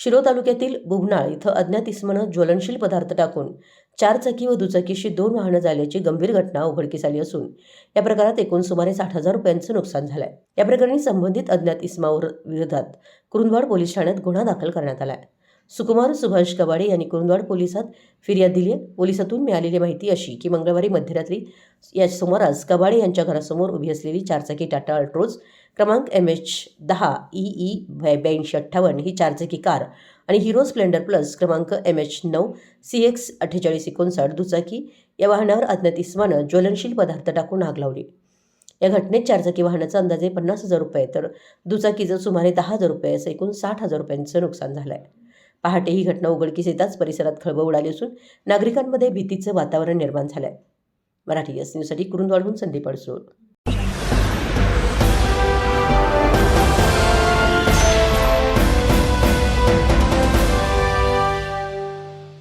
शिरोळ तालुक्यातील बुबनाळ इथं अज्ञात इसमानं ज्वलनशील पदार्थ टाकून 4 चाकी व दुचाकीशी 2 वाहनं जाळल्याची गंभीर घटना उघडकीस आली असून या प्रकारात एकूण सुमारे 60,000 रुपयांचं नुकसान झालंय। या प्रकरणी संबंधित अज्ञात इसमावर विरोधात कुरुंदवाड पोलीस ठाण्यात गुन्हा दाखल करण्यात आलाय। सुकुमार सुभाष कबाडे यांनी कुरुंदवाड पोलिसात फिर्याद दिली आहे। पोलिसातून मिळालेली माहिती अशी की मंगळवारी मध्यरात्री या सुमारास कबाडे यांच्या घरासमोर उभी असलेली 4 चाकी टाटा अल्ट्रोज क्रमांक MH10 EE 8258 ही 4 चाकी कार आणि हिरो स्प्लेंडर प्लस क्रमांक MH9 CX 4859 दुचाकी या वाहनावर अज्ञात इसमानं ज्वलनशील पदार्थ टाकून आग लावली। या घटनेत 4 चाकी वाहनाचं अंदाजे 50,000 रुपये तर दुचाकीचं सुमारे 10,000 रुपये असं एकूण 60,000 रुपयांचं नुकसान झालंय। पहाटे ही घटना उघडकीस येताच परिसरात खळबळ उडाली असून नागरिकांमध्ये भीतीचं वातावरण निर्माण झालंय। मराठी एस न्यूजसाठी कुरुंदवाडहून संदीप अडसूळ।